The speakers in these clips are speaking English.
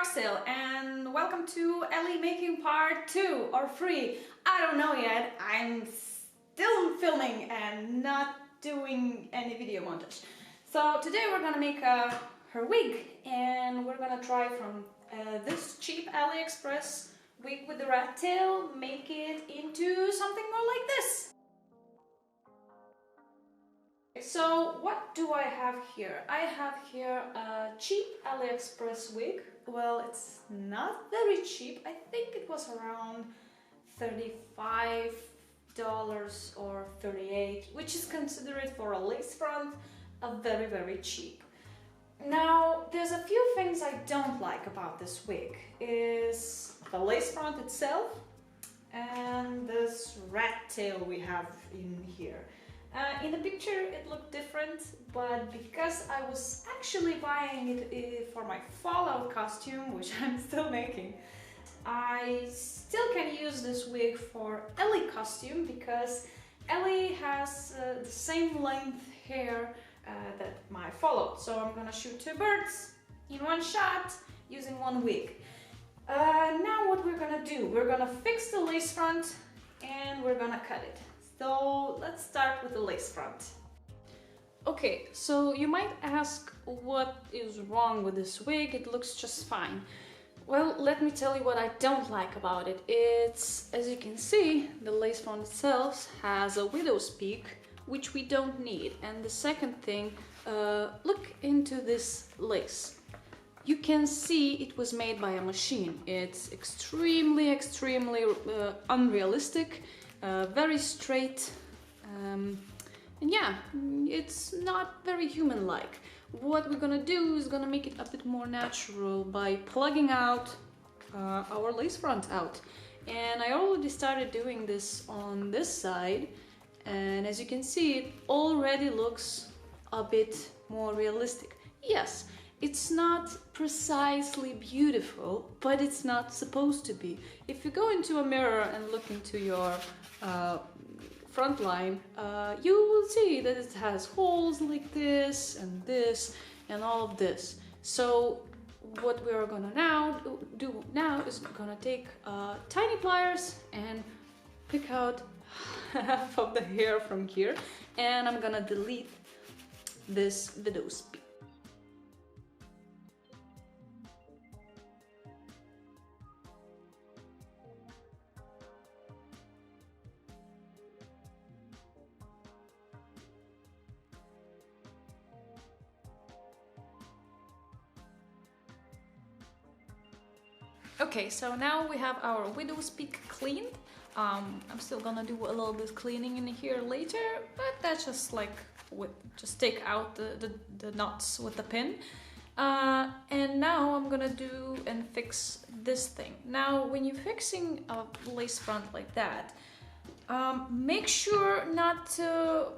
Foxtail and welcome to Ellie making part 2 or 3. I don't know yet. I'm still filming and not doing any video montage. So today we're gonna make her wig, and we're gonna try from this cheap AliExpress wig with the rat tail, make it into something more like this. So what do I have here? I have here a cheap AliExpress wig. Well, it's not very cheap. I think it was around $35 or $38, which is considered for a lace front a very cheap. Now, there's a few things I don't like about this wig. Is the lace front itself and this rat tail we have in here. In the picture it looked different, but because I was actually buying it for my Fallout costume, which I'm still making, I still can use this wig for Ellie costume because Ellie has the same length hair that my Fallout. So I'm gonna shoot two birds in one shot using one wig. Now what we're gonna do, we're gonna fix the lace front and we're gonna cut it. So let's start with the lace front. Okay, so you might ask what is wrong with this wig. It looks just fine. Well, let me tell you what I don't like about it. It's, as you can see, the lace front itself has a widow's peak, which we don't need. And the second thing, look into this lace. You can see it was made by a machine. It's extremely unrealistic. Very straight, and yeah, it's not very human-like. What we're gonna do is gonna make it a bit more natural by plugging out our lace front out. And I already started doing this on this side, and as you can see, it already looks a bit more realistic. Yes, it's not precisely beautiful, but it's not supposed to be. If you go into a mirror and look into your front line, you will see that it has holes like this and all of this. So what we are gonna do now is gonna take tiny pliers and pick out half of the hair from here, and I'm gonna delete this widow's peak. Okay, so now we have our widow's peak cleaned. I'm still gonna do a little bit cleaning in here later, but that's just like just take out the knots with the pin. And now I'm gonna do and fix this thing. Now, when you're fixing a lace front like that, make sure not to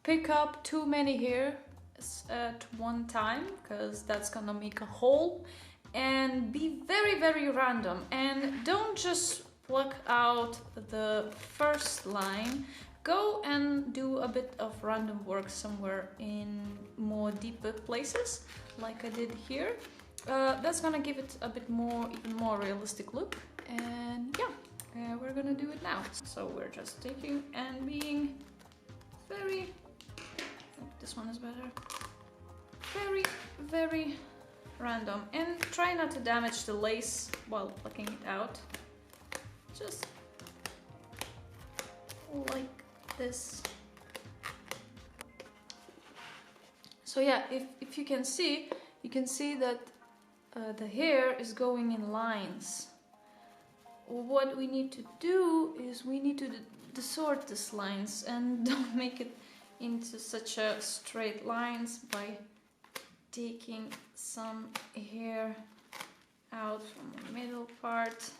pick up too many hairs at one time, because that's gonna make a hole. And be very random, and don't just pluck out the first line. Go and do a bit of random work somewhere in more deeper places, like I did here. That's gonna give it a bit more, even more realistic look. And yeah, we're gonna do it now. So we're just taking and being very, this one is better, very random, and try not to damage the lace while plucking it out. Just like this. So yeah, if you can see that the hair is going in lines. What we need to do is we need to distort these lines and don't make it into such a straight lines by taking some hair out from the middle part.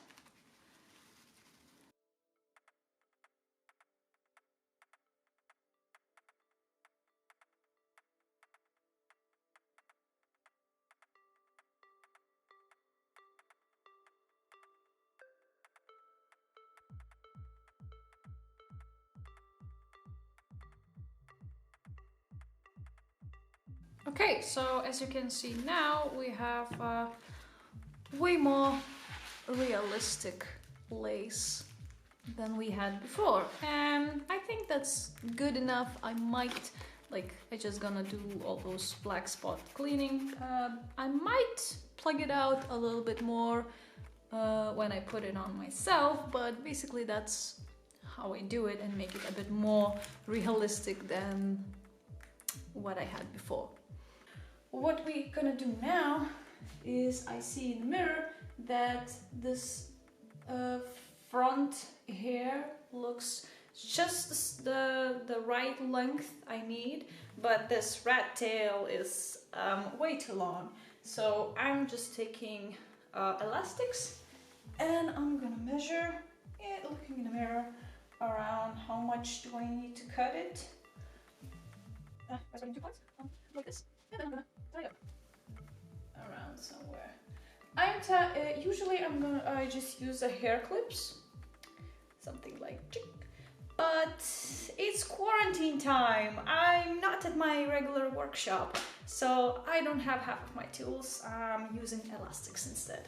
Okay, so as you can see now, we have way more realistic lace than we had before, and I think that's good enough. I might, like, I just gonna do all those black spot cleaning. I might plug it out a little bit more when I put it on myself, but basically that's how I do it and make it a bit more realistic than what I had before. What we're gonna do now is I see in the mirror that this front hair looks just the right length I need, but this rat tail is way too long. So I'm just taking elastics and I'm gonna measure it, looking in the mirror, around how much do I need to cut it. Like this, and I'm gonna tie it up around somewhere. Usually I just use a hair clips, something like chick. But it's quarantine time. I'm not at my regular workshop, so I don't have half of my tools. I'm using elastics instead.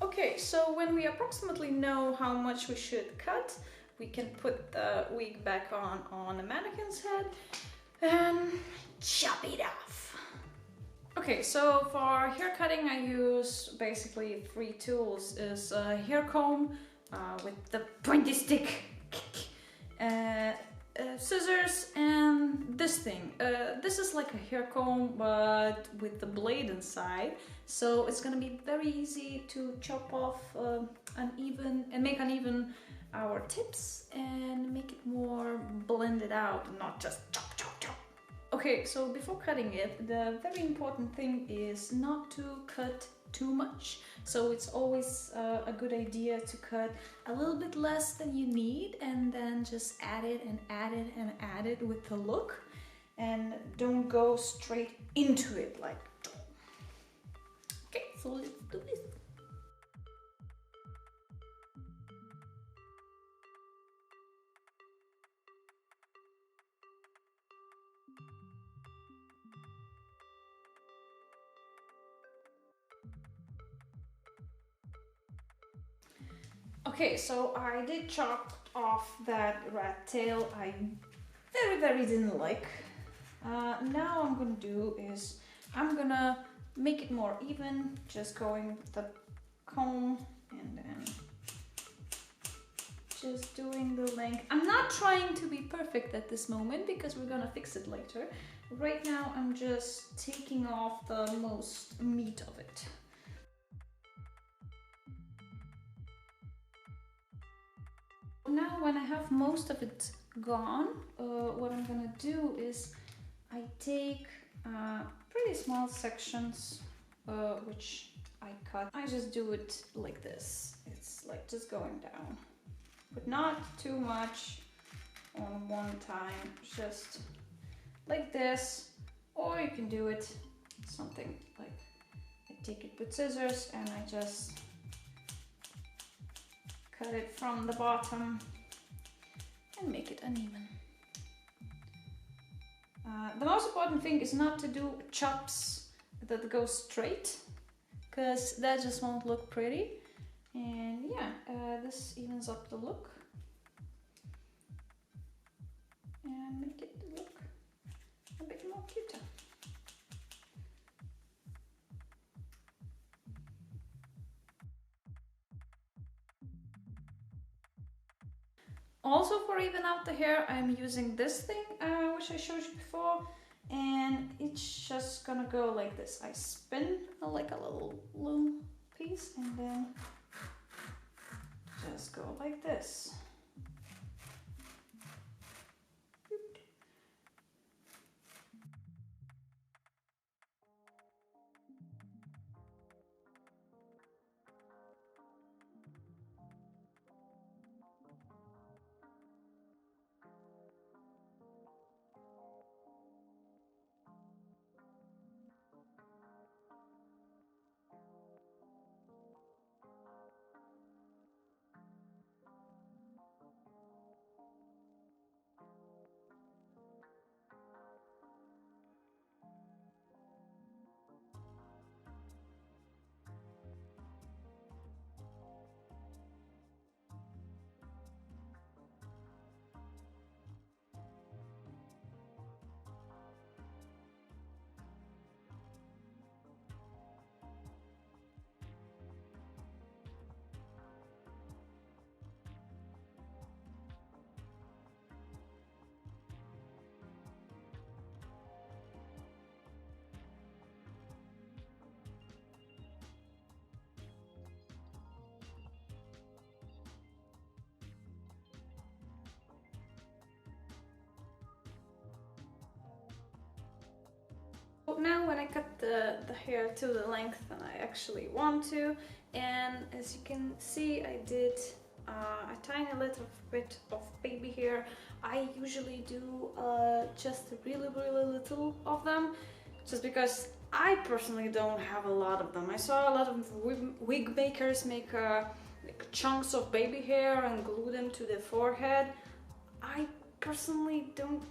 Okay, so when we approximately know how much we should cut, we can put the wig back on the mannequin's head and chop it off. Okay, so for hair cutting I use basically 3 tools. Is a hair comb with the pointy stick, scissors, and this thing. This is like a hair comb but with the blade inside, so it's gonna be very easy to chop off make uneven our tips and make it more blended out, not just chop chop chop. Okay, so before cutting it, the very important thing is not to cut too much. So it's always a good idea to cut a little bit less than you need and then just add it and add it and add it with the look, and don't go straight into it like. Okay, so let's do this. Okay, so I did chop off that rat tail I very didn't like. Now I'm gonna do is I'm gonna make it more even, just going with the comb and then just doing the length. I'm not trying to be perfect at this moment because we're gonna fix it later. Right now I'm just taking off the most meat of it. Now when I have most of it gone, what I'm gonna do is I take pretty small sections which I cut. I just do it like this. It's like just going down, but not too much on one time, just like this. Or you can do it something like I take it with scissors and I just cut it from the bottom and make it uneven. The most important thing is not to do chops that go straight, because that just won't look pretty. And yeah, this evens up the look and make it look a bit more cuter. Also, for even out the hair, I'm using this thing, which I showed you before, and it's just gonna go like this. I spin like a little loom piece and then just go like this. Now when I cut the hair to the length that I actually want to, and as you can see I did a tiny little bit of baby hair. I usually do just really little of them, just because I personally don't have a lot of them. I saw a lot of wig makers make like chunks of baby hair and glue them to their forehead. I personally don't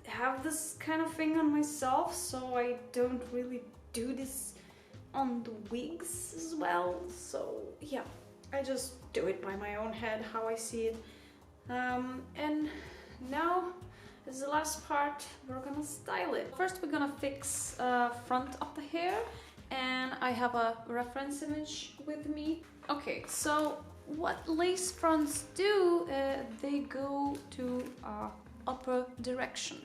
have this kind of thing on myself, so I don't really do this on the wigs as well. So yeah, I just do it by my own head, how I see it. And now as the last part, we're gonna style it. First we're gonna fix front of the hair, and I have a reference image with me. Okay, so what lace fronts do, they go to upper direction.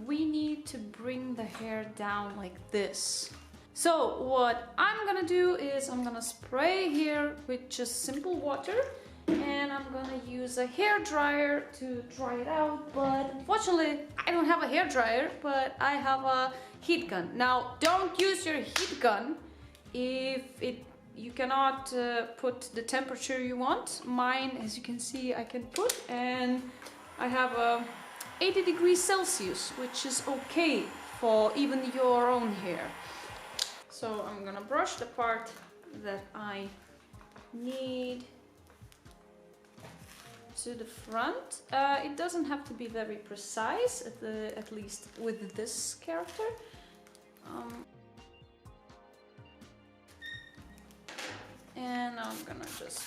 We need to bring the hair down like this. So what I'm gonna do is I'm gonna spray here with just simple water, and I'm gonna use a hair dryer to dry it out. But unfortunately I don't have a hair dryer, but I have a heat gun. Now don't use your heat gun if you cannot put the temperature you want. Mine, as you can see, I can put, and I have a 80 degrees Celsius, which is okay for even your own hair. So I'm gonna brush the part that I need to the front. It doesn't have to be very precise, at least with this character. And I'm gonna just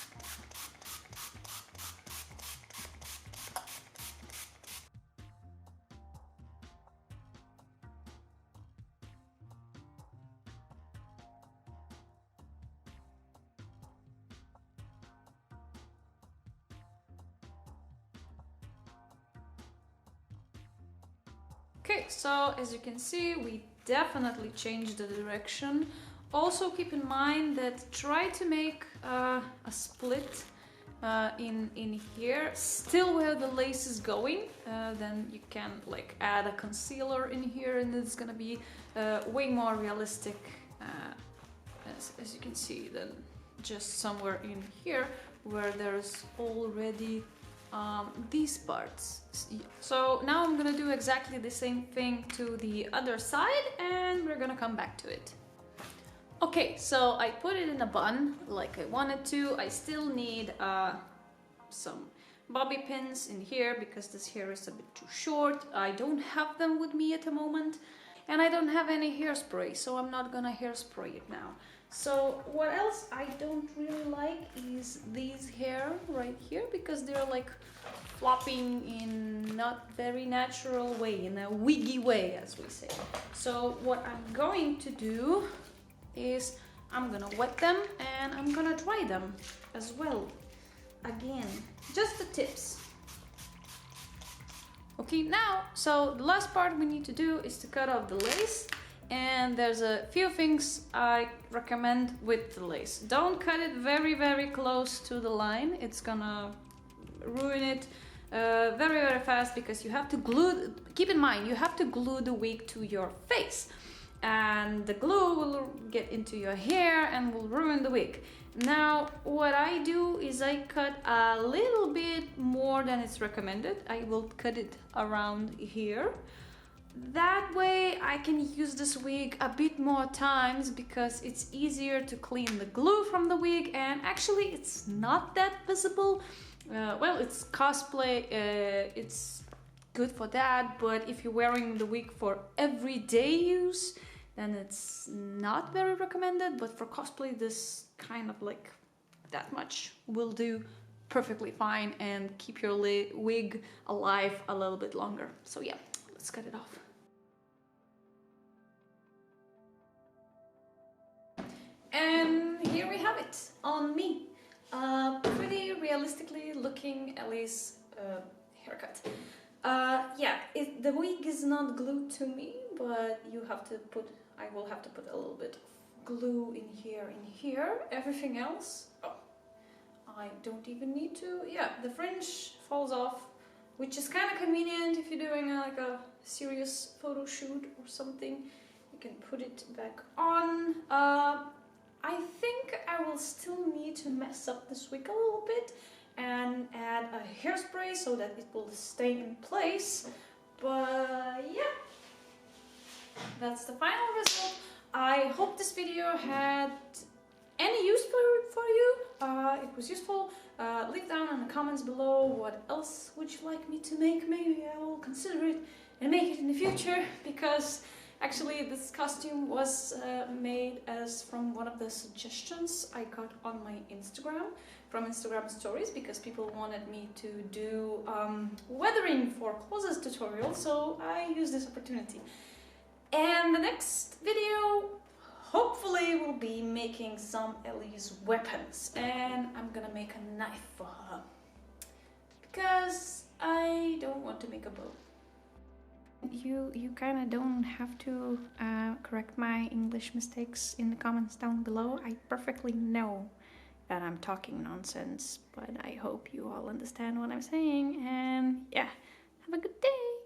Okay, so as you can see, we definitely changed the direction. Also keep in mind that try to make a split in here, still where the lace is going. Then you can like add a concealer in here, and it's gonna be way more realistic, as you can see, than just somewhere in here where there's already these parts. So now I'm gonna do exactly the same thing to the other side, and we're gonna come back to it. Okay, so I put it in a bun like I wanted to. I still need some bobby pins in here because this hair is a bit too short. I don't have them with me at the moment, and I don't have any hairspray, so I'm not gonna hairspray it now. So what else I don't really like is these hair right here, because they're like flopping in not very natural way, in a wiggy way, as we say. So what I'm going to do is I'm gonna wet them, and I'm gonna dry them as well. Again, just the tips. Okay, now, so the last part we need to do is to cut off the lace. And there's a few things I recommend with the lace. Don't cut it very close to the line. It's gonna ruin it very fast, because you have to glue, keep in mind, you have to glue the wig to your face. And the glue will get into your hair and will ruin the wig. Now, what I do is I cut a little bit more than it's recommended. I will cut it around here. That way I can use this wig a bit more times, because it's easier to clean the glue from the wig, and actually it's not that visible. Well, it's cosplay, it's good for that, but if you're wearing the wig for everyday use, then it's not very recommended. But for cosplay, this kind of like that much will do perfectly fine and keep your wig alive a little bit longer. So yeah, let's cut it off. And here we have it on me. Pretty realistically looking Ellie's haircut. Yeah, the wig is not glued to me, but I will have to put a little bit of glue in here. Everything else, I don't even need to. Yeah, the fringe falls off, which is kind of convenient if you're doing like a serious photo shoot or something. You You can put it back on. I think I will still need to mess up this wig a little bit and add a hairspray so that it will stay in place. But yeah, that's the final result. I hope this video had any use for you. It was useful. Leave down in the comments below what else would you like me to make. Maybe I will consider it and make it in the future, because actually this costume was made as from one of the suggestions I got on my Instagram, from Instagram stories, because people wanted me to do weathering for clothes tutorial, so I used this opportunity. And the next video hopefully will be making some Ellie's weapons, and I'm gonna make a knife for her because I don't want to make a bow. You kind of don't have to correct my English mistakes in the comments down below. I perfectly know that I'm talking nonsense, but I hope you all understand what I'm saying, and yeah, have a good day!